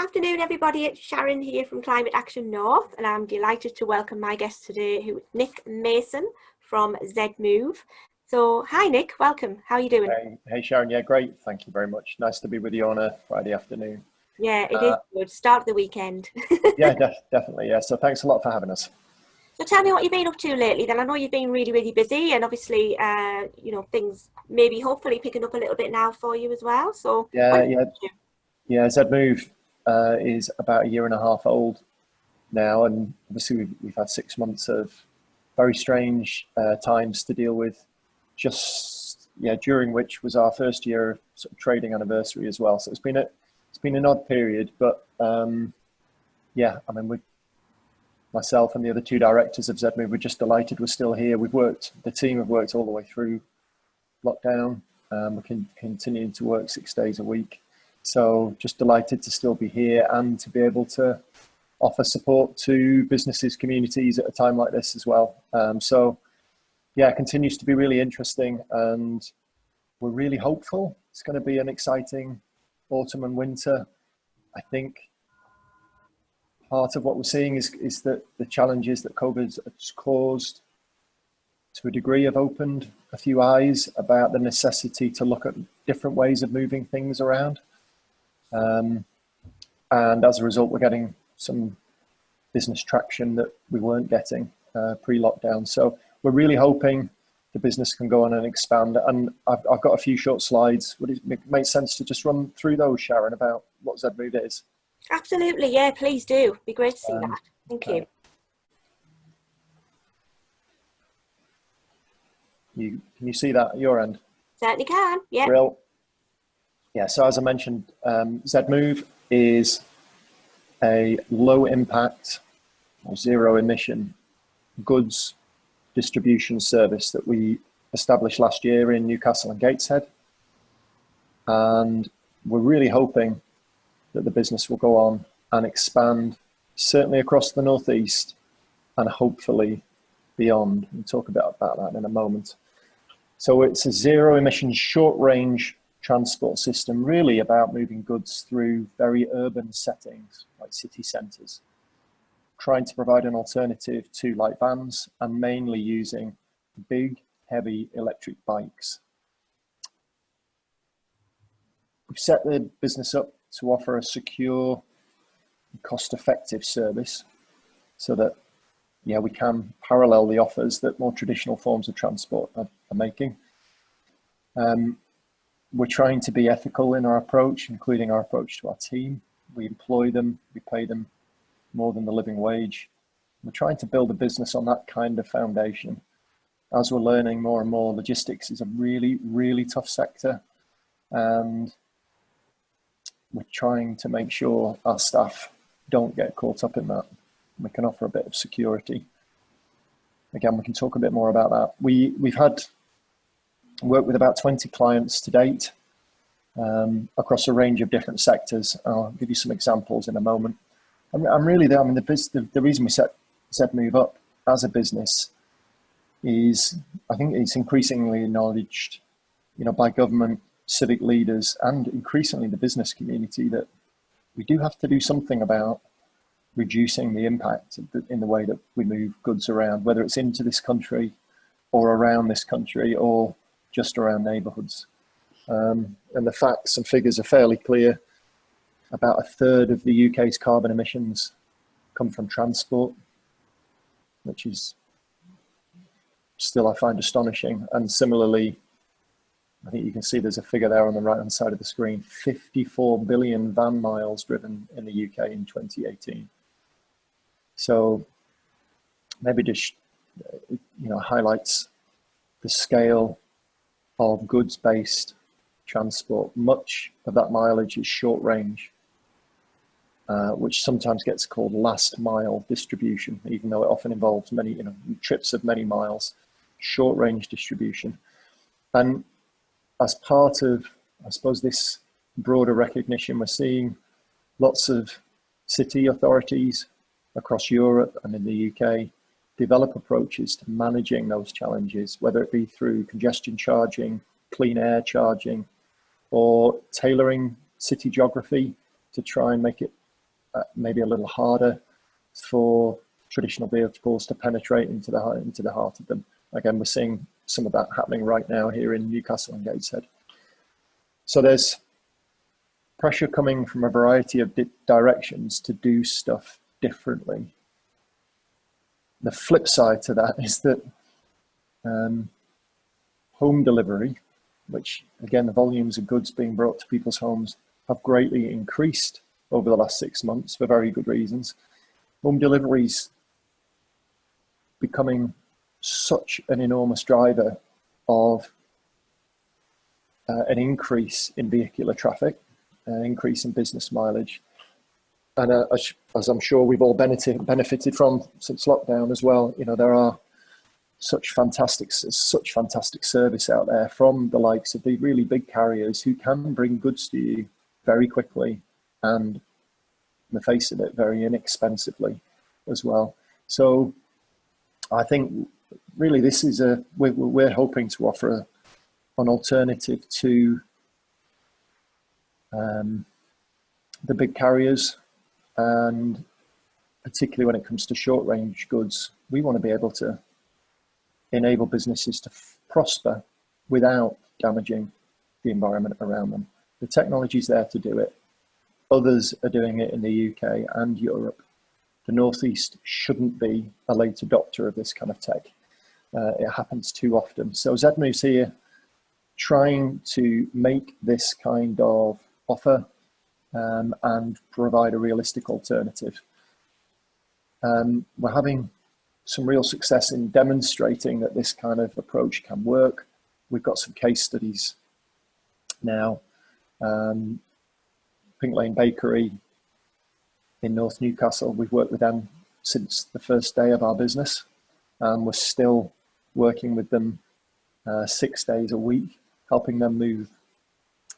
Afternoon, everybody. It's Sharon here from Climate Action North, and I'm delighted to welcome my guest today, who is Nick Mason from ZMOVE. So, hi, Nick. Welcome. How are you doing? Hey Sharon. Yeah, great. Thank you very much. Nice to be with you on a Friday afternoon. Yeah, it is good. Start of the weekend. Yeah, definitely. Yeah. So thanks a lot for having us. So, tell me what you've been up to lately. Then I know you've been really, really busy, and obviously, things maybe hopefully picking up a little bit now for you as well. So, what Yeah, have you yeah, been up to? yeah. ZMove is about a year and a half old now, and obviously we've had 6 months of very strange times to deal with. Just during which was our first year of sort of trading anniversary as well. So it's been an odd period, but yeah, I mean, myself and the other two directors of ZMove, we're just delighted we're still here. The team have worked all the way through lockdown. We're continuing to work 6 days a week. So just delighted to still be here and to be able to offer support to businesses, communities at a time like this as well. So yeah, it continues to be really interesting, and we're really hopeful. It's going to be an exciting autumn and winter. I think part of what we're seeing is that the challenges that COVID has caused to a degree have opened a few eyes about the necessity to look at different ways of moving things around. And as a result, we're getting some business traction that we weren't getting pre-lockdown. So we're really hoping the business can go on and expand. And I've got a few short slides. Would it make sense to just run through those, Sharon, about what ZMove is? Absolutely, yeah. Please do. Be great to see that. Thank you. Can you see that at your end? Certainly can. Yeah. Brill. Yeah. So as I mentioned, ZMove is a low impact or zero emission goods distribution service that we established last year in Newcastle and Gateshead. And we're really hoping that the business will go on and expand, certainly across the Northeast and hopefully beyond. We'll talk a bit about that in a moment. So it's a zero emission short range transport system, really about moving goods through very urban settings like city centres, trying to provide an alternative to light vans and mainly using big, heavy electric bikes. We've set the business up to offer a secure, cost-effective service so that we can parallel the offers that more traditional forms of transport are making. We're trying to be ethical in our approach, including our approach to our team. We employ them, we pay them more than the living wage. We're trying to build a business on that kind of foundation. As we're learning more and more, logistics is a really, really tough sector, and we're trying to make sure our staff don't get caught up in that. We can offer a bit of security. Again, we can talk a bit more about that. We've had worked with about 20 clients to date across a range of different sectors. I'll give you some examples in a moment. The reason we set ZMove up as a business is, I think it's increasingly acknowledged, by government, civic leaders, and increasingly the business community, that we do have to do something about reducing the impact in the way that we move goods around, whether it's into this country or around this country or just around neighbourhoods. And the facts and figures are fairly clear. About a third of the UK's carbon emissions come from transport, which is still, I find, astonishing. And similarly, I think you can see there's a figure there on the right hand side of the screen, 54 billion van miles driven in the UK in 2018. So maybe just highlights the scale of goods-based transport. Much of that mileage is short range, which sometimes gets called last mile distribution, even though it often involves many trips of many miles. Short range distribution. And as part of, I suppose, this broader recognition, we're seeing lots of city authorities across Europe and in the UK develop approaches to managing those challenges, whether it be through congestion charging, clean air charging, or tailoring city geography to try and make it maybe a little harder for traditional vehicles to penetrate into the heart of them. Again, we're seeing some of that happening right now here in Newcastle and Gateshead. So there's pressure coming from a variety of directions to do stuff differently. The flip side to that is that home delivery, which again, the volumes of goods being brought to people's homes have greatly increased over the last 6 months for very good reasons. Home deliveries becoming such an enormous driver of an increase in vehicular traffic, an increase in business mileage, and as I'm sure we've all benefited from since lockdown as well. You know, there are such fantastic service out there from the likes of the really big carriers who can bring goods to you very quickly and, in the face of it, very inexpensively as well. So I think really this is we're hoping to offer an alternative to the big carriers, and particularly when it comes to short range goods, we want to be able to enable businesses to prosper without damaging the environment around them. The technology's there to do it. Others are doing it in the UK and Europe. The Northeast shouldn't be a late adopter of this kind of tech. It happens too often. So ZMOVE's here trying to make this kind of offer and provide a realistic alternative. We're having some real success in demonstrating that this kind of approach can work. We've got some case studies now. Pink Lane Bakery in North Newcastle, we've worked with them since the first day of our business, and we're still working with them 6 days a week, helping them move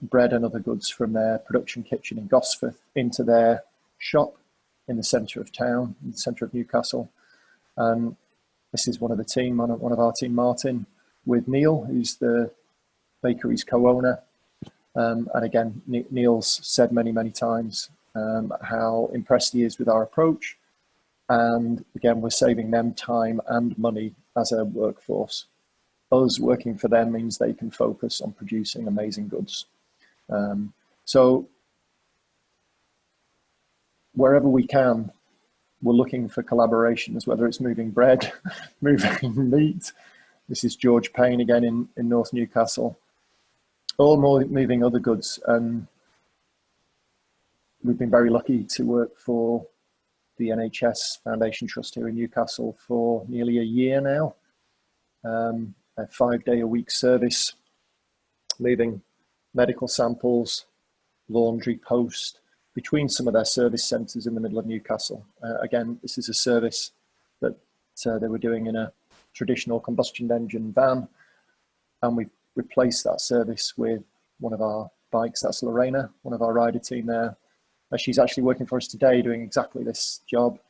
bread and other goods from their production kitchen in Gosforth into their shop in the centre of town, in the centre of Newcastle. And this is one of the team, one of our team, Martin, with Neil, who's the bakery's co-owner. And again, Neil's said many times how impressed he is with our approach. And again, we're saving them time and money as a workforce. Us working for them means they can focus on producing amazing goods. So wherever we can, we're looking for collaborations, whether it's moving bread, moving meat. This is George Payne again in North Newcastle, or moving other goods. And we've been very lucky to work for the NHS Foundation Trust here in Newcastle for nearly a year now. A 5-day-a-week service, moving medical samples, laundry, post, between some of their service centres in the middle of Newcastle. Again, this is a service that they were doing in a traditional combustion engine van, and we've replaced that service with one of our bikes. That's Lorena, one of our rider team there. She's actually working for us today doing exactly this job.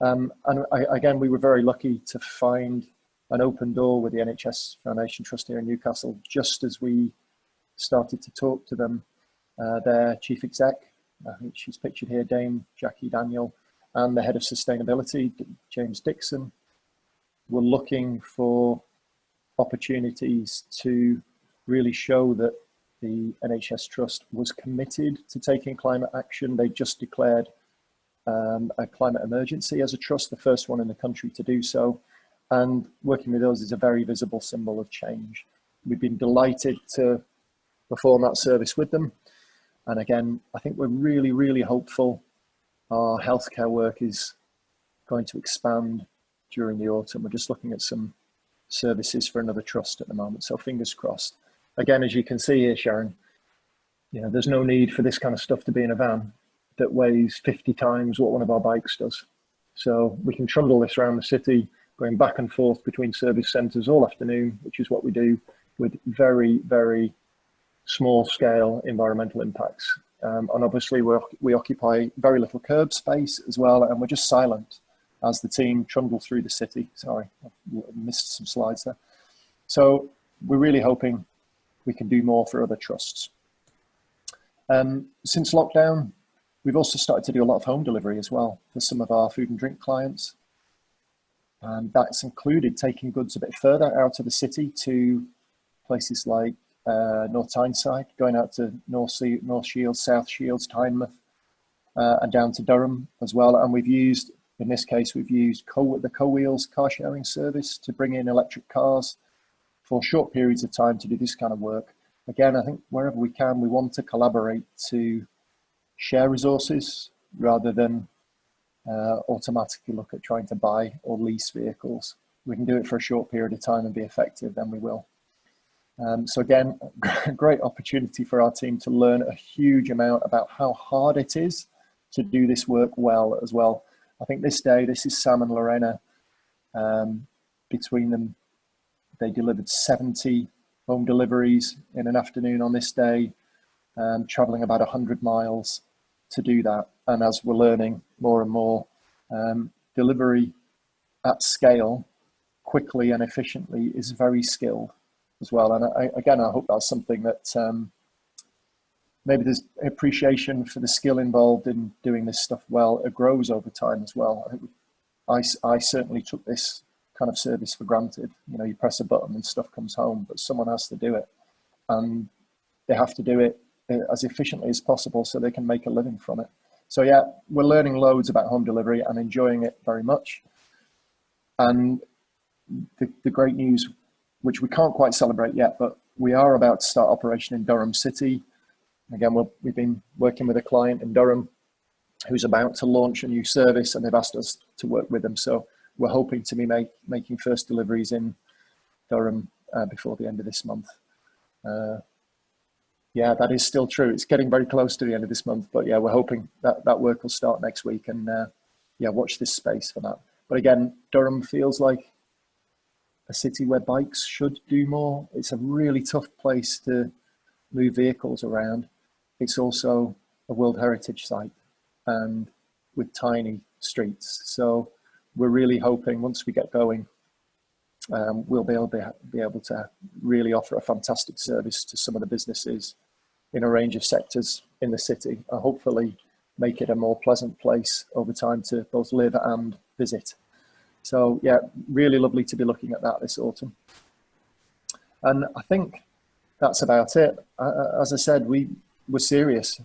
And again, we were very lucky to find an open door with the NHS Foundation Trust here in Newcastle, just as we started to talk to them. Their chief exec, I think she's pictured here, Dame Jackie Daniel, and the head of sustainability, James Dixon, were looking for opportunities to really show that the NHS Trust was committed to taking climate action. They just declared a climate emergency as a trust, the first one in the country to do so. And working with us is a very visible symbol of change. We've been delighted to perform that service with them. And again, I think we're really hopeful our healthcare work is going to expand during the autumn. We're just looking at some services for another trust at the moment, so fingers crossed. Again, as you can see here, Sharon, you know, there's no need for this kind of stuff to be in a van that weighs 50 times what one of our bikes does. So we can trundle this around the city, going back and forth between service centres all afternoon, which is what we do, with very small scale environmental impacts. And obviously we occupy very little curb space as well, and we're just silent as the team trundle through the city. Sorry, I missed some slides there. So we're really hoping we can do more for other trusts. Since lockdown, we've also started to do a lot of home delivery as well for some of our food and drink clients. And that's included taking goods a bit further out of the city to places like North Tyneside, going out to North Shields, South Shields, Tynemouth, and down to Durham as well. And we've used, in this case, we've used the Co-Wheels car sharing service to bring in electric cars for short periods of time to do this kind of work. Again, I think wherever we can, we want to collaborate to share resources rather than automatically look at trying to buy or lease vehicles. We can do it for a short period of time and be effective, then we will. So again, a great opportunity for our team to learn a huge amount about how hard it is to do this work well as well. I think this is Sam and Lorena. Between them, they delivered 70 home deliveries in an afternoon on this day, traveling about 100 miles to do that. And as we're learning more and more, delivery at scale, quickly and efficiently, is very skilled as well. And I hope that's something that maybe there's appreciation for the skill involved in doing this stuff well. It grows over time as well. I think I certainly took this kind of service for granted. You know, you press a button and stuff comes home, but someone has to do it, and they have to do it as efficiently as possible so they can make a living from it. So yeah, we're learning loads about home delivery and enjoying it very much. And the great news, which we can't quite celebrate yet, but we are about to start operation in Durham City. Again, we've been working with a client in Durham who's about to launch a new service, and they've asked us to work with them. So we're hoping to be making first deliveries in Durham before the end of this month. Yeah, that is still true. It's getting very close to the end of this month, but yeah, we're hoping that work will start next week, and yeah, watch this space for that. But again, Durham feels like a city where bikes should do more. It's a really tough place to move vehicles around. It's also a World Heritage Site and with tiny streets. So we're really hoping once we get going, we'll be able to really offer a fantastic service to some of the businesses in a range of sectors in the city, and hopefully make it a more pleasant place over time to both live and visit. So yeah, really lovely to be looking at that this autumn. And I think that's about it. As I said, we're serious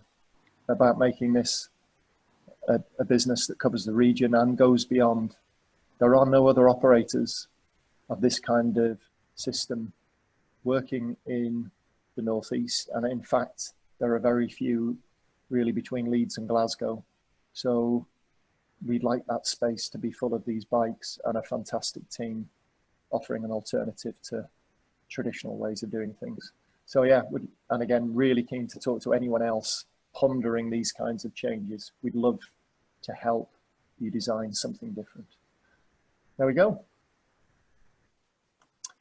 about making this a business that covers the region and goes beyond. There are no other operators of this kind of system working in the Northeast, and in fact there are very few really between Leeds and Glasgow. So we'd like that space to be full of these bikes and a fantastic team offering an alternative to traditional ways of doing things. So yeah, and again, really keen to talk to anyone else pondering these kinds of changes. We'd love to help you design something different. There we go.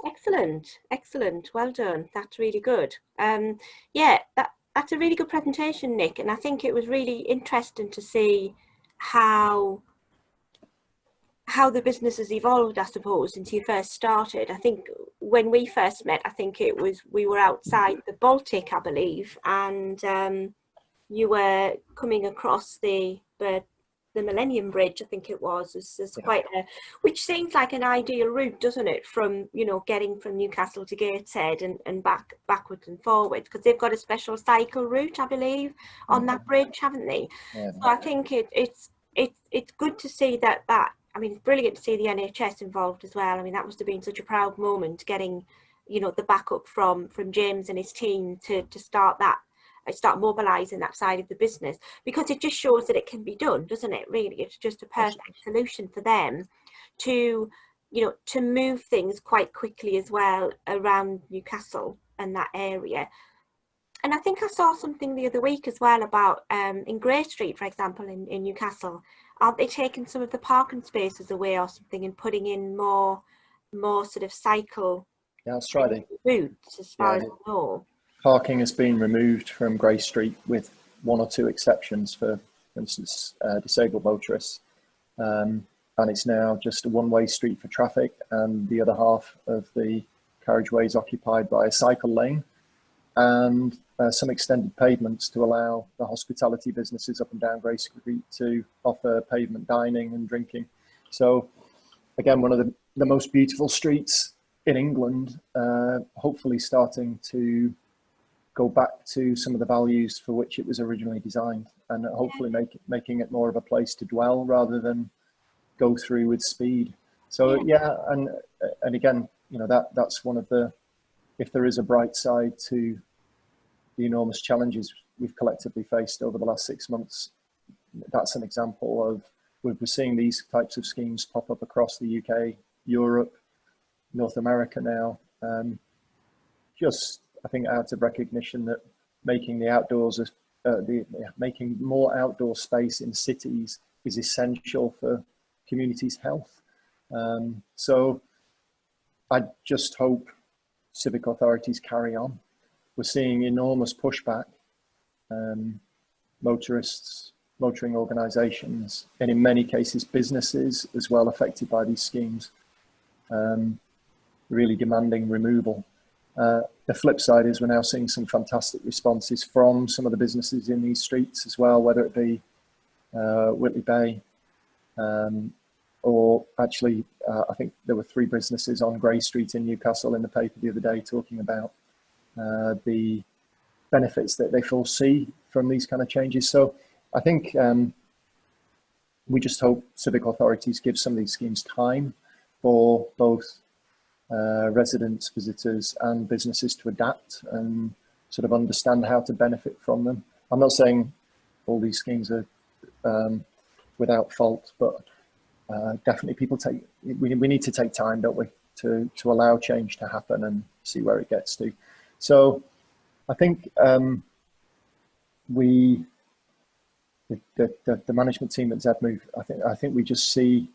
Excellent, excellent. Well done. That's really good. Yeah, that's a really good presentation, Nick. And I think it was really interesting to see how the business has evolved, I suppose, since you first started. I think when we first met, I think we were outside the Baltic, I believe, and you were coming across the Millennium Bridge, I think it was. It's quite which seems like an ideal route, doesn't it, from, you know, getting from Newcastle to Gateshead and backwards and forwards, because they've got a special cycle route, I believe, on that bridge, haven't they? Yeah. So I think it's good to see that. I mean, it's brilliant to see the NHS involved as well. I mean, that must have been such a proud moment, getting, you know, the backup from James and his team to start mobilising that side of the business, because it just shows that it can be done, doesn't it? Really, it's just a perfect solution for them to, you know, to move things quite quickly as well around Newcastle and that area. And I think I saw something the other week as well about in Grey Street, for example, in Newcastle, aren't they taking some of the parking spaces away or something and putting in more sort of cycle routes, as far as I know? Parking has been removed from Grey Street with one or two exceptions, for instance, disabled motorists. And it's now just a one-way street for traffic, and the other half of the carriageway is occupied by a cycle lane. And some extended pavements to allow the hospitality businesses up and down Grey Street to offer pavement dining and drinking. So again, one of the most beautiful streets in England, hopefully starting to go back to some of the values for which it was originally designed, and hopefully making it more of a place to dwell rather than go through with speed. So yeah, and again, you know, that's one of the, if there is a bright side to the enormous challenges we've collectively faced over the last 6 months, that's an example of, we're seeing these types of schemes pop up across the UK, Europe, North America now. Just, I think, out of recognition that making the outdoors, making more outdoor space in cities is essential for communities' health. So I just hope civic authorities carry on. We're seeing enormous pushback, motorists, motoring organisations, and in many cases businesses as well affected by these schemes, really demanding removal. The flip side is we're now seeing some fantastic responses from some of the businesses in these streets as well, whether it be Whitley Bay, or actually I think there were 3 businesses on Grey Street in Newcastle in the paper the other day talking about the benefits that they foresee from these kind of changes. So I think we just hope civic authorities give some of these schemes time for both residents, visitors and businesses to adapt and sort of understand how to benefit from them. I'm not saying all these schemes are without fault, but definitely we need to take time, don't we, to allow change to happen and see where it gets to. So I think the management team at ZMOVE, I think we just see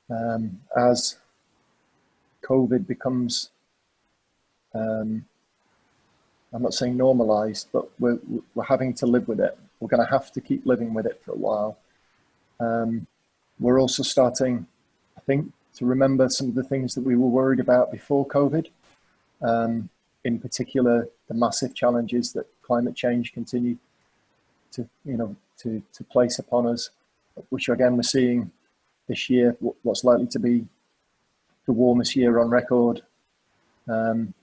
as COVID becomes, I'm not saying normalized, but we're having to live with it. We're going to have to keep living with it for a while. We're also starting, I think, to remember some of the things that we were worried about before COVID. In particular, the massive challenges that climate change continue to place upon us, which again we're seeing this year, what's likely to be the warmest year on record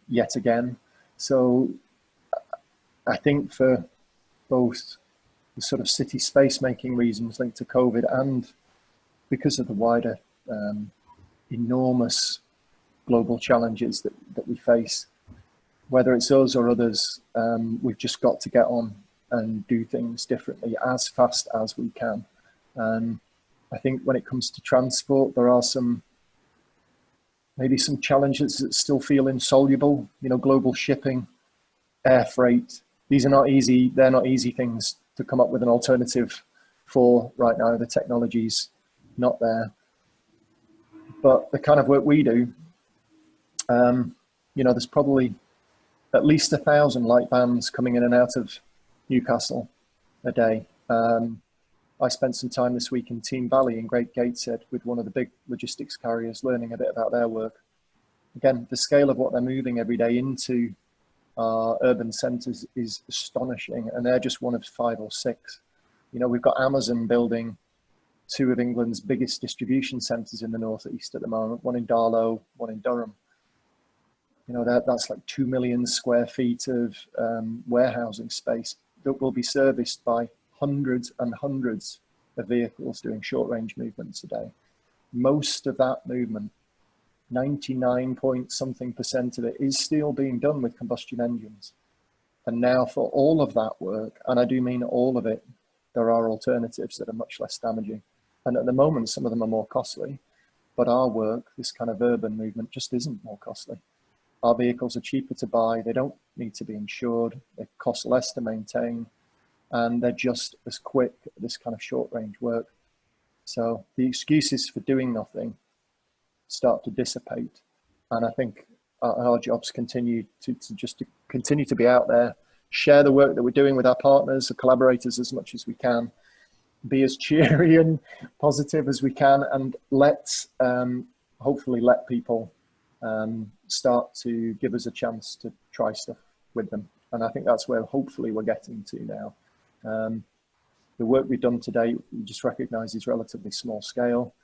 yet again. So I think for both the sort of city space making reasons linked to COVID and because of the wider enormous global challenges that we face, whether it's us or others, we've just got to get on and do things differently as fast as we can. I think when it comes to transport, there are maybe some challenges that still feel insoluble. You know, global shipping, air freight. These are not easy. They're not easy things to come up with an alternative for right now. The technology's not there. But the kind of work we do, there's probably at least 1,000 light vans coming in and out of Newcastle a day. I spent some time this week in Team Valley in Great Gateshead with one of the big logistics carriers, learning a bit about their work. Again, the scale of what they're moving every day into our urban centres is astonishing, and they're just one of 5 or 6. You know, we've got Amazon building 2 of England's biggest distribution centres in the northeast at the moment, one in Darlow, one in Durham. You know, that's like 2 million square feet of warehousing space that will be serviced by hundreds and hundreds of vehicles doing short range movements a day. Most of that movement, 99 point something% of it, is still being done with combustion engines. And now for all of that work, and I do mean all of it, there are alternatives that are much less damaging. And at the moment, some of them are more costly, but our work, this kind of urban movement, just isn't more costly. Our vehicles are cheaper to buy, they don't need to be insured, they cost less to maintain, and they're just as quick at this kind of short range work. So the excuses for doing nothing start to dissipate. And I think our jobs continue to continue to be out there, share the work that we're doing with our partners, the collaborators as much as we can, be as cheery and positive as we can, and let's hopefully let people start to give us a chance to try stuff with them. And I think that's where hopefully we're getting to now. The work we've done today, we just recognise is relatively small scale.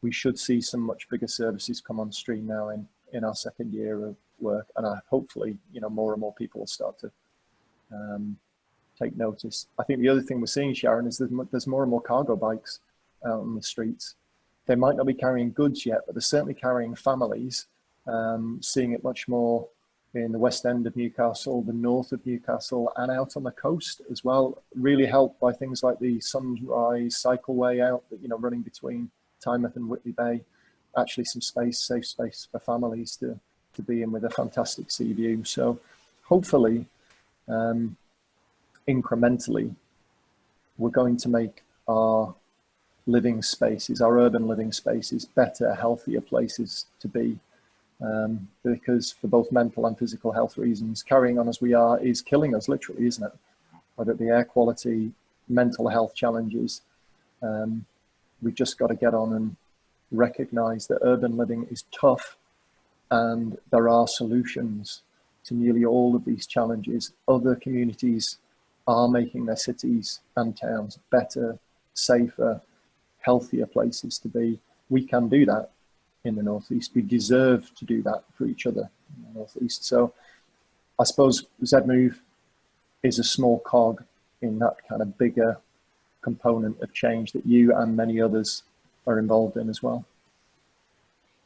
We should see some much bigger services come on stream now in our second year of work, and hopefully, more and more people will start to take notice. I think the other thing we're seeing, Sharon, is there's more and more cargo bikes out on the streets. They might not be carrying goods yet, but they're certainly carrying families. Seeing it much more in the west end of Newcastle, the north of Newcastle, and out on the coast as well, really helped by things like the Sunrise Cycleway out, running between Tynemouth and Whitley Bay. Actually some safe space for families to be in with a fantastic sea view. So hopefully, incrementally, we're going to make our living spaces, our urban living spaces, better, healthier places to be. Because for both mental and physical health reasons, carrying on as we are is killing us, literally, isn't it? Whether it be air quality, mental health challenges, we've just got to get on and recognise that urban living is tough, and there are solutions to nearly all of these challenges. Other communities are making their cities and towns better, safer, healthier places to be. We can do that in the Northeast. We deserve to do that for each other in the Northeast. So I suppose ZMOVE is a small cog in that kind of bigger component of change that you and many others are involved in as well.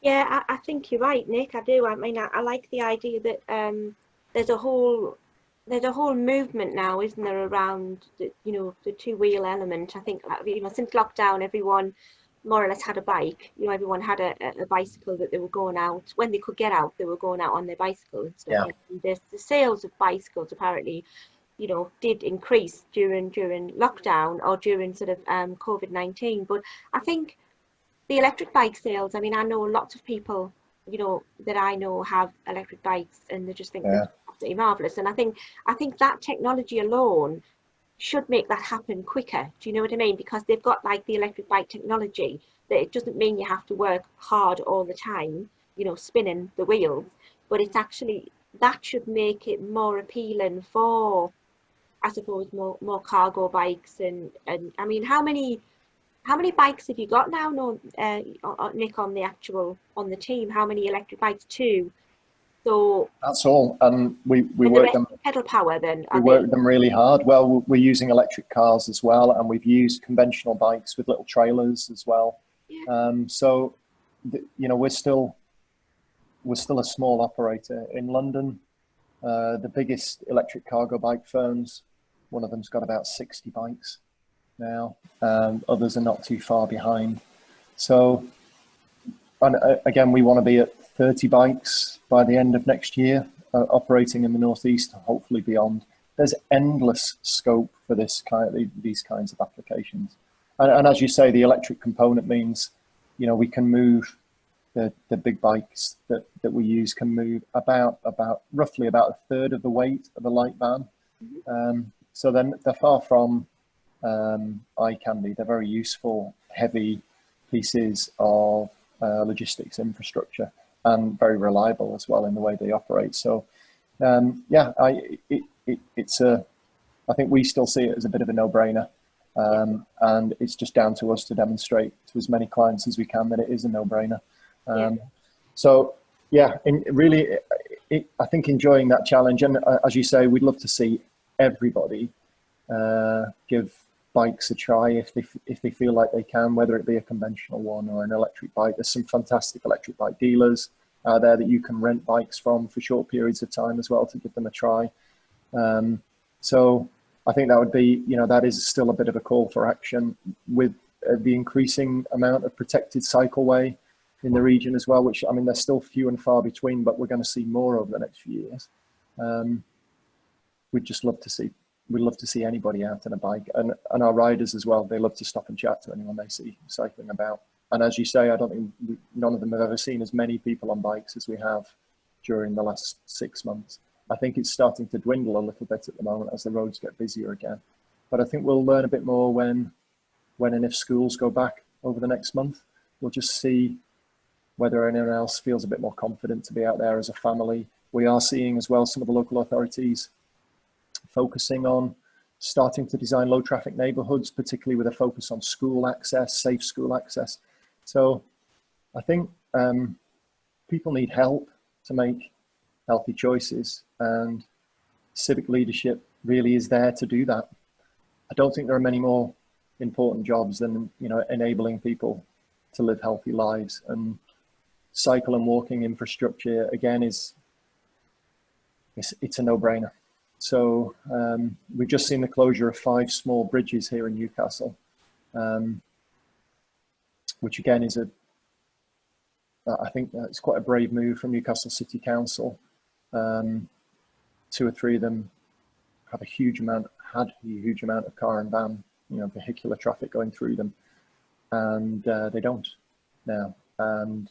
Yeah, I think you're right, Nick. I do. I mean, I like the idea that there's a whole movement now, isn't there, around the two-wheel element. I think since lockdown, everyone more or less had a bike. Everyone had a bicycle that they were going out when they could get out. They were going out on their bicycle and stuff. Yeah. And the sales of bicycles apparently, did increase during lockdown or during sort of COVID-19. But I think the electric bike sales. I mean, I know lots of people, that I know have electric bikes, and they just think they're absolutely marvelous. And I think that technology alone should make that happen quicker. Do you know what I mean? Because they've got like the electric bike technology, that it doesn't mean you have to work hard all the time, spinning the wheels, but it's actually, that should make it more appealing for, I suppose, more cargo bikes. And I mean, how many bikes have you got now, Nick, on the team? How many electric bikes? 2. So that's all, and we work them pedal power. Then we work them really hard. Well, we're using electric cars as well, and we've used conventional bikes with little trailers as well. Yeah. So, we're still a small operator in London. The biggest electric cargo bike firms, one of them's got about 60 bikes now. Others are not too far behind. So, and again, we want to be at 30 bikes by the end of next year, operating in the Northeast, hopefully beyond. There's endless scope for these kinds of applications. And as you say, the electric component means, we can move the big bikes that we use can move about roughly about a third of the weight of a light van. So then they're far from eye candy. They're very useful, heavy pieces of logistics infrastructure, and very reliable as well in the way they operate. So, I think we still see it as a bit of a no-brainer, and it's just down to us to demonstrate to as many clients as we can that it is a no-brainer. So, I think enjoying that challenge, and as you say, we'd love to see everybody give bikes a try if they feel like they can, whether it be a conventional one or an electric bike. There's some fantastic electric bike dealers there that you can rent bikes from for short periods of time as well to give them a try. So I think that would be, that is still a bit of a call for action with the increasing amount of protected cycleway in the region as well, which, I mean, they're still few and far between, but we're going to see more over the next few years. We'd love to see anybody out on a bike, and our riders as well. They love to stop and chat to anyone they see cycling about. And as you say, I don't think none of them have ever seen as many people on bikes as we have during the last 6 months. I think it's starting to dwindle a little bit at the moment as the roads get busier again. But I think we'll learn a bit more when and if schools go back over the next month. We'll just see whether anyone else feels a bit more confident to be out there as a family. We are seeing as well some of the local authorities focusing on starting to design low traffic neighborhoods, particularly with a focus on school access, safe school access. So I think people need help to make healthy choices, and civic leadership really is there to do that. I don't think there are many more important jobs than, you know, enabling people to live healthy lives, and cycle and walking infrastructure again it's a no-brainer. So we've just seen the closure of 5 small bridges here in Newcastle, which again is I think it's quite a brave move from Newcastle City Council. 2 or 3 of them had a huge amount of car and van, you know, vehicular traffic going through them, and they don't now. And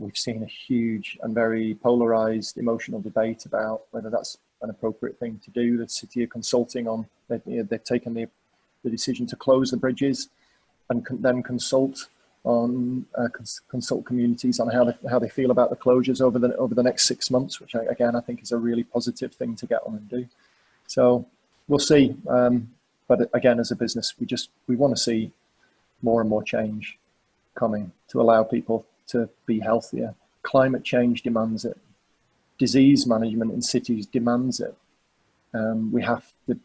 we've seen a huge and very polarized emotional debate about whether that's an appropriate thing to do. The city are consulting on, they've taken the decision to close the bridges and then consult communities on how they feel about the closures over the next 6 months, which again I think is a really positive thing to get on and do. So we'll see, but again, as a business, we want to see more and more change coming to allow people to be healthier. Climate change demands it. Disease management in cities demands it. We have to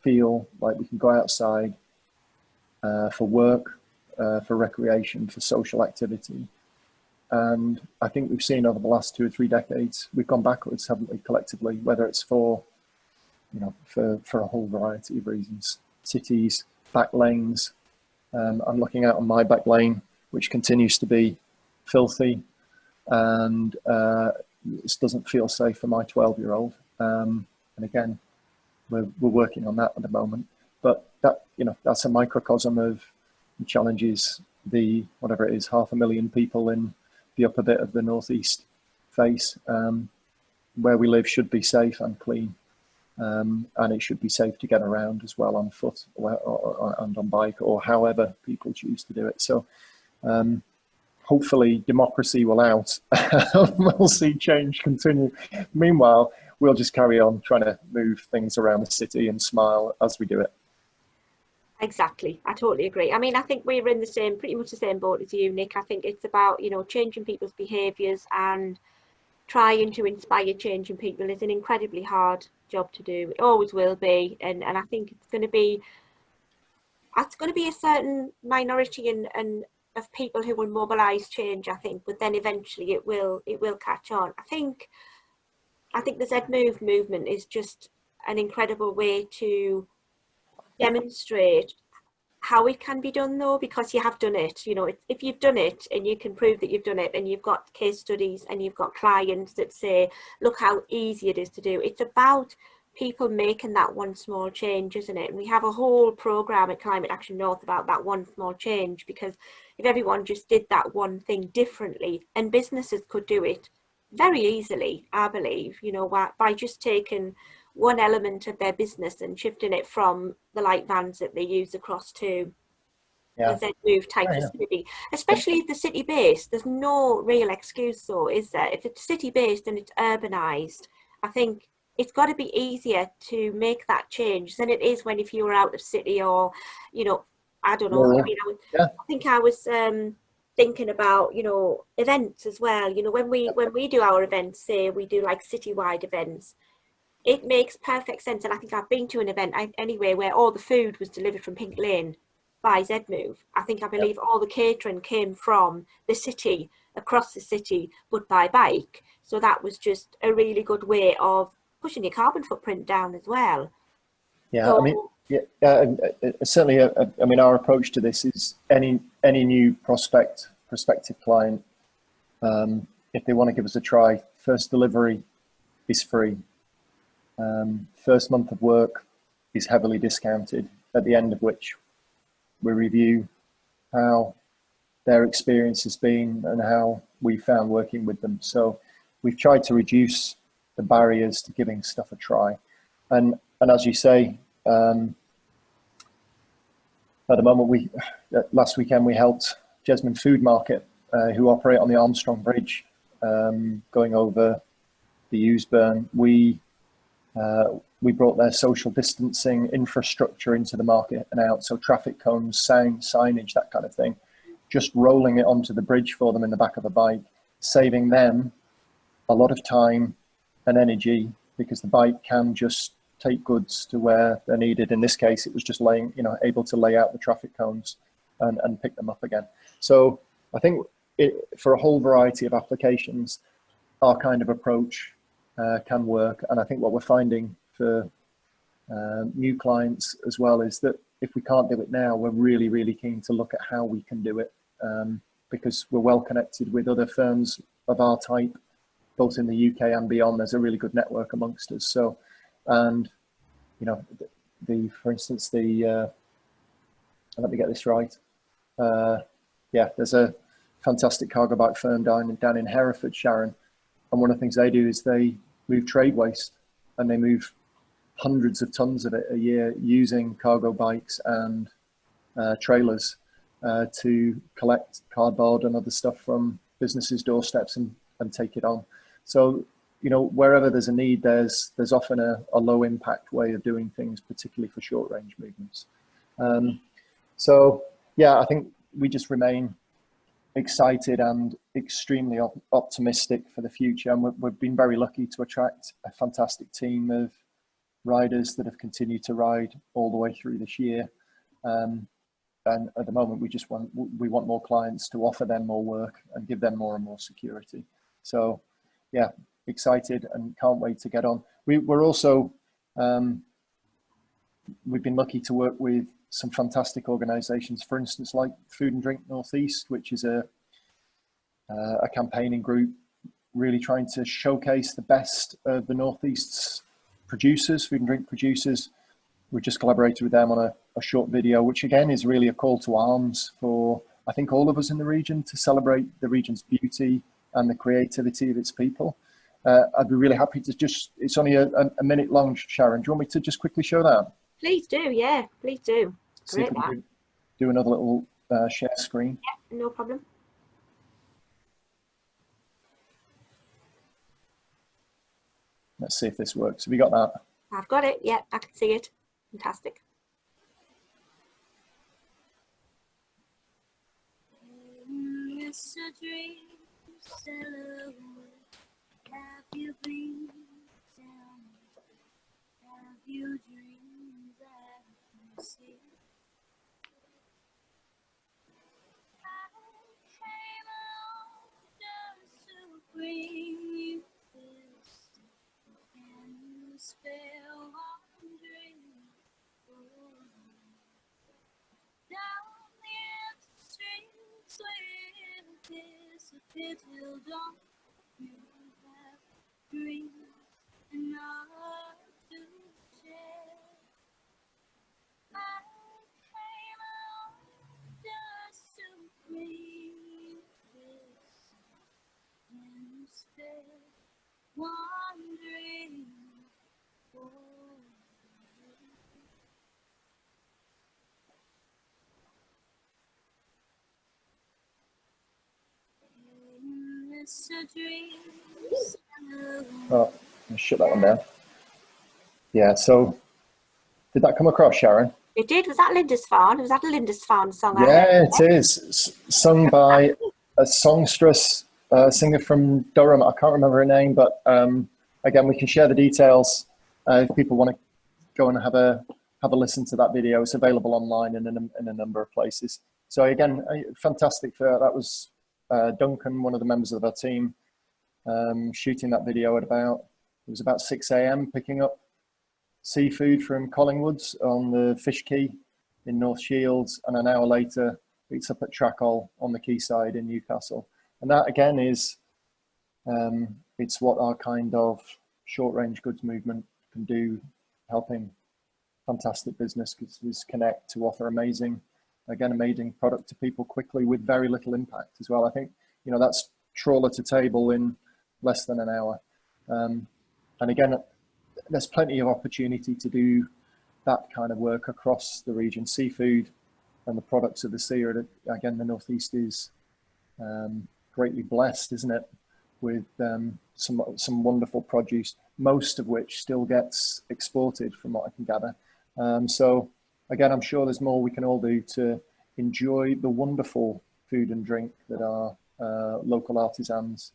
feel like we can go outside for work, for recreation, for social activity. And I think we've seen over the last 2 or 3 decades, we've gone backwards, haven't we, collectively, whether it's for, you know, for a whole variety of reasons. Cities, back lanes. I'm looking out on my back lane, which continues to be filthy, and this doesn't feel safe for my 12-year-old. And again, we're working on that at the moment. But that, you know, that's a microcosm of the challenges the, whatever it is, 500,000 people in the upper bit of the northeast face. Where we live should be safe and clean, and it should be safe to get around as well on foot and on bike, or however people choose to do it. So hopefully democracy will out. We'll see change continue. Meanwhile, we'll just carry on trying to move things around the city and smile as we do it. Exactly, I totally agree. I mean, I think we're in pretty much the same boat as you, Nick. I think it's about, you know, changing people's behaviours, and trying to inspire change in people is an incredibly hard job to do. It always will be, and I think it's going to be a certain minority and of people who will mobilise change, I think, but then eventually it will catch on. I think the ZMOVE movement is just an incredible way to demonstrate how it can be done, though, because you have done it. You know, if you've done it and you can prove that you've done it, and you've got case studies and you've got clients that say, look how easy it is to do. It's about people making that one small change, isn't it? And we have a whole programme at Climate Action North about that one small change, because if everyone just did that one thing differently, and businesses could do it very easily, I believe, you know, by just taking one element of their business and shifting it from the light vans that they use across to the ZMOVE type facility, especially if the city based. There's no real excuse, though, is there? If it's city based and it's urbanized, I think it's got to be easier to make that change than it is if you were out of city, or, you know, I don't know. I mean, I think I was thinking about, you know, events as well. You know, when we do our events, say we do like citywide events, it makes perfect sense. And I think I've been to an event anyway where all the food was delivered from Pink Lane by ZMOVE. I believe all the catering came from the city, across the city, but by bike. So that was just a really good way of pushing your carbon footprint down as well. Yeah, so, I mean, certainly, I mean, our approach to this is any new prospective client, if they want to give us a try, first delivery is free. First month of work is heavily discounted, at the end of which we review how their experience has been and how we found working with them. So we've tried to reduce the barriers to giving stuff a try. And as you say, at the moment, last weekend we helped Jesmond Food Market, who operate on the Armstrong Bridge, going over the Eusburn. we brought their social distancing infrastructure into the market and out. So traffic cones, signage, that kind of thing, just rolling it onto the bridge for them in the back of a bike, saving them a lot of time and energy, because the bike can just take goods to where they're needed. In this case, it was just able to lay out the traffic cones and pick them up again. So I think for a whole variety of applications, our kind of approach can work. And I think what we're finding for new clients as well is that if we can't do it now, we're really, really keen to look at how we can do it, because we're well connected with other firms of our type, both in the UK and beyond. There's a really good network amongst us. So, and for instance, let me get this right. There's a fantastic cargo bike firm down in Hereford, Sharon, and one of the things they do is they move trade waste, and they move hundreds of tons of it a year using cargo bikes and trailers to collect cardboard and other stuff from businesses' doorsteps and take it on. So, wherever there's a need, there's often a low impact way of doing things, particularly for short range movements. So yeah, I think we just remain excited and extremely optimistic for the future. And we've been very lucky to attract a fantastic team of riders that have continued to ride all the way through this year. And at the moment, we want more clients to offer them more work and give them more and more security. So yeah, excited and can't wait to get on. We're also, we've been lucky to work with some fantastic organisations, for instance, like Food and Drink Northeast, which is a campaigning group really trying to showcase the best of the Northeast's producers, food and drink producers. We just collaborated with them on a short video, which again is really a call to arms for, I think, all of us in the region to celebrate the region's beauty and the creativity of its people. I'd be really happy to it's only a minute long, Sharon. Do you want me to just quickly show that? Please do, yeah, please do. See if we can do another little share screen. Yeah, no problem. Let's see if this works. Have you got that? I've got it, yeah, I can see it. Fantastic. It's a dream, have you been down? Have you dreamed that you see? I came along just to bring you this, and you spell wandering down the empty streets will disappear till dawn. You have dreams enough to share. I came along just to bring this, and you spell wandering for. It's a dream. Oh, let's shut that one down. Yeah, so did that come across, Sharon? It did. Was that Lindisfarne? Was that a Lindisfarne song? Yeah, it is. Sung by a songstress, singer from Durham. I can't remember her name, but again, we can share the details if people want to go and have a listen to that video. It's available online and in a number of places. So again, fantastic. That was Duncan, one of the members of our team, shooting that video at it was about 6 a.m. picking up seafood from Collingwoods on the Fish Quay in North Shields, and an hour later it's up at Trackall on the quayside in Newcastle. And that again is it's what our kind of short range goods movement can do, helping fantastic businesses connect to offer amazing product to people quickly with very little impact as well. I think that's trawler to table in less than an hour, and again, there's plenty of opportunity to do that kind of work across the region. Seafood and the products of the sea are, again, the Northeast is greatly blessed, isn't it, with some wonderful produce. most of which still gets exported from what I can gather. So again, I'm sure there's more we can all do to enjoy the wonderful food and drink that our local artisans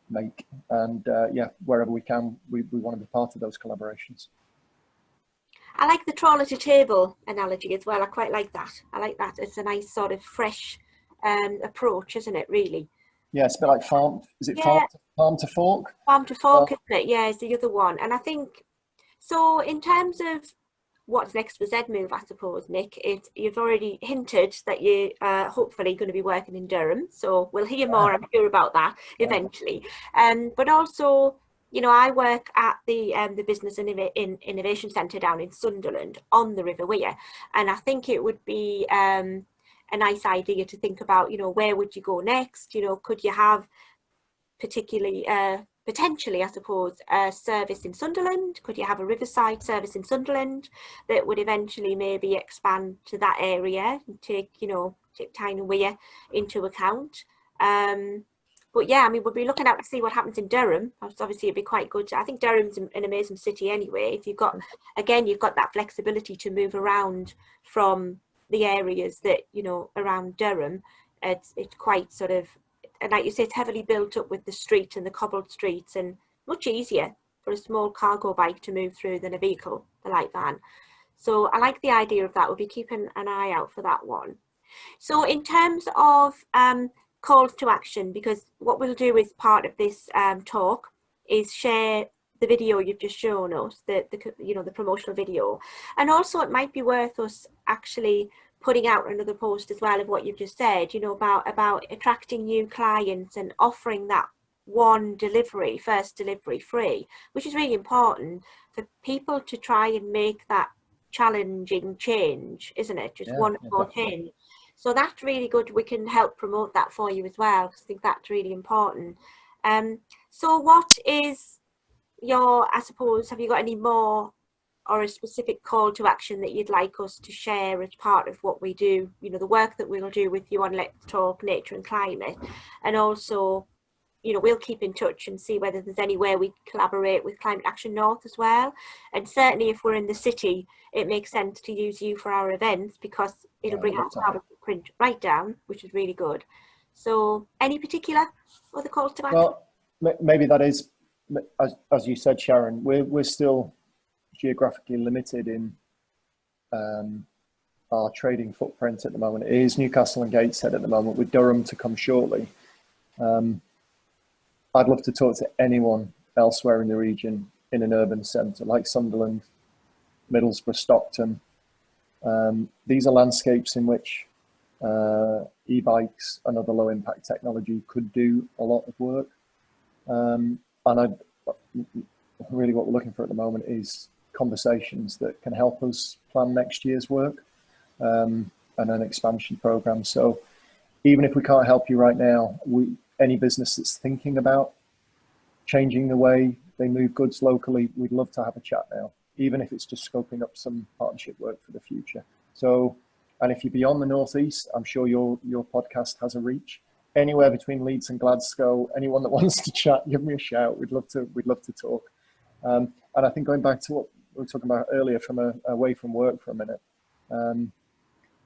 make. And yeah, wherever we can, we want to be part of those collaborations. I like the trawler to table analogy as well. I quite like that. I like that. It's a nice sort of fresh approach, isn't it, really? Yeah, it's a bit like farm. Is it Yeah, farm to fork? farm to fork, isn't it? Yeah, is the other one. And I think, so in terms of what's next for ZMOVE, I suppose, Nick, you've already hinted that you are hopefully going to be working in Durham. So we'll hear more, I'm sure, about that eventually. But also, you know, I work at the Business Innovation Centre down in Sunderland on the River Wear. And I think it would be a nice idea to think about, you know, where would you go next? You know, could you have particularly potentially, I suppose, a service in Sunderland? Could you have a riverside service in Sunderland that would eventually maybe expand to that area and take, you know, take Tyne and Wear into account? But yeah, I mean, we'll be looking out to see what happens in Durham. Obviously, it'd be quite good. I think Durham's an amazing city anyway. If you've got, again, you've got that flexibility to move around from the areas that, you know, around Durham. It's quite sort of, and like you say, it's heavily built up with the street and the cobbled streets, and much easier for a small cargo bike to move through than a vehicle, the light van. So I like the idea of that. We'll be keeping an eye out for that one. So in terms of calls to action, because what we'll do as part of this talk is share the video you've just shown us, the you know, the promotional video, and also it might be worth us actually putting out another post as well of what you've just said, you know, about attracting new clients and offering that one delivery, first delivery free, which is really important for people to try and make that challenging change, isn't it? Just one more change. So that's really good. We can help promote that for you as well, because I think that's really important. So what is your, I suppose, have you got any more or a specific call to action that you'd like us to share as part of what we do, you know, the work that we'll do with you on Let's Talk Nature and Climate? And also, you know, we'll keep in touch and see whether there's anywhere we collaborate with Climate Action North as well. And certainly if we're in the city, it makes sense to use you for our events, because it'll bring our carbon footprint right down, which is really good. So any particular other calls to action? Well, maybe that is, as you said, Sharon, we're still geographically limited in our trading footprint at the moment. It is Newcastle and Gateshead at the moment, with Durham to come shortly. I'd love to talk to anyone elsewhere in the region in an urban centre like Sunderland, Middlesbrough, Stockton. These are landscapes in which e-bikes and other low impact technology could do a lot of work. And really what we're looking for at the moment is conversations that can help us plan next year's work and an expansion program. So even if we can't help you right now, any business that's thinking about changing the way they move goods locally, we'd love to have a chat now, even if it's just scoping up some partnership work for the future. So, and if you're beyond the Northeast, I'm sure your podcast has a reach. Anywhere between Leeds and Glasgow, anyone that wants to chat, give me a shout. We'd love to talk. And I think going back to what we were talking about earlier, from away from work for a minute,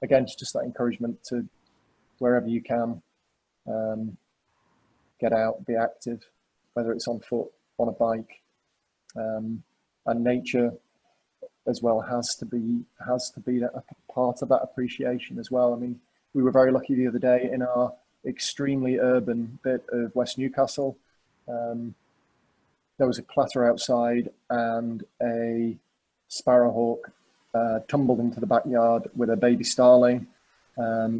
again, it's just that encouragement to, wherever you can, get out, be active, whether it's on foot, on a bike, and nature as well has to be a part of that appreciation as well. I mean, we were very lucky the other day in our extremely urban bit of West Newcastle. There was a clatter outside, and a sparrowhawk tumbled into the backyard with a baby starling,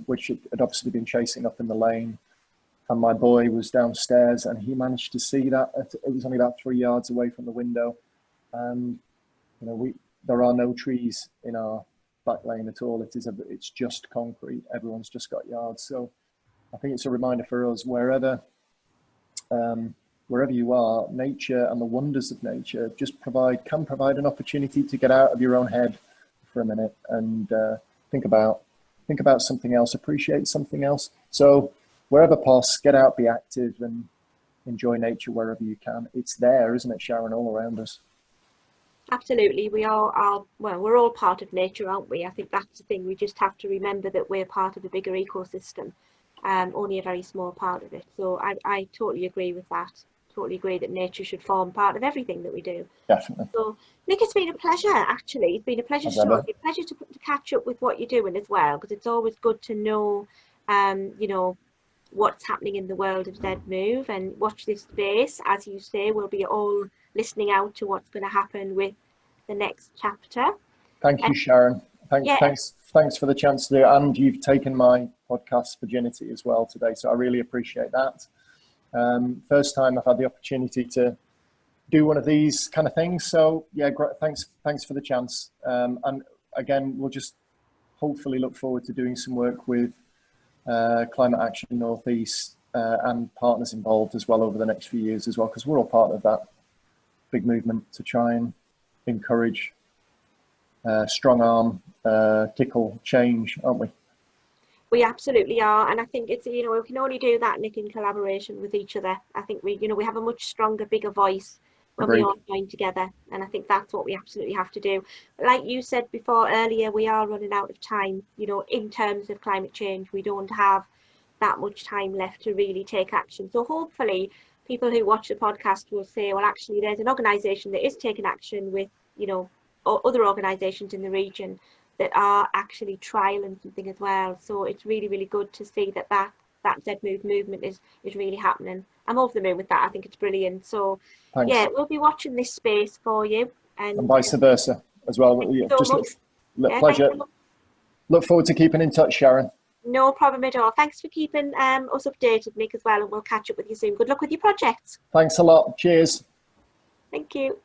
which it had obviously been chasing up in the lane. And my boy was downstairs, and he managed to see that. It was only about 3 yards away from the window. And you know, there are no trees in our back lane at all. It's just concrete. Everyone's just got yards. So I think it's a reminder for us, wherever you are, nature and the wonders of nature can provide an opportunity to get out of your own head for a minute and think about something else, appreciate something else. So wherever possible, get out, be active, and enjoy nature wherever you can. It's there, isn't it, Sharon, all around us? Absolutely, we are, well, we're all part of nature, aren't we? I think that's the thing. We just have to remember that we're part of a bigger ecosystem, only a very small part of it. So I totally agree with that. Totally agree that nature should form part of everything that we do. Definitely. So, Nick, it's been a pleasure, actually. It's been a pleasure As to talk. ever. It's a pleasure to catch up with what you're doing as well, because it's always good to know, you know, what's happening in the world of ZMOVE, and watch this space. As you say, we'll be all listening out to what's going to happen with the next chapter. Thank And you, Sharon. yeah, Thanks for the chance to do it. And you've taken my podcast virginity as well today. So I really appreciate that. First time I've had the opportunity to do one of these kind of things. So yeah, great. Thanks for the chance. And again, we'll just hopefully look forward to doing some work with Climate Action Northeast and partners involved as well over the next few years as well, because we're all part of that big movement to try and encourage strong arm, tickle change, aren't we? we absolutely are. And I think it's, we can only do that, Nick, in collaboration with each other. I think we have a much stronger, bigger voice when we Agreed. all join together. And I think that's what we absolutely have to do. But like you said before earlier, we are running out of time, in terms of climate change. We don't have that much time left to really take action. So hopefully people who watch the podcast will say, well, actually, there's an organisation that is taking action with, other organisations in the region that are actually trialing something as well. So it's really, really good to see that ZMOVE movement is really happening. I'm over the moon with that. I think it's brilliant. So Thanks. yeah, we'll be watching this space for you. And vice versa as well. Yeah, So just much. Yeah, pleasure. Look forward to keeping in touch, Sharon. No problem at all. Thanks for keeping us updated, Nick, as well, and we'll catch up with you soon. Good luck with your projects. Thanks a lot. Cheers. Thank you.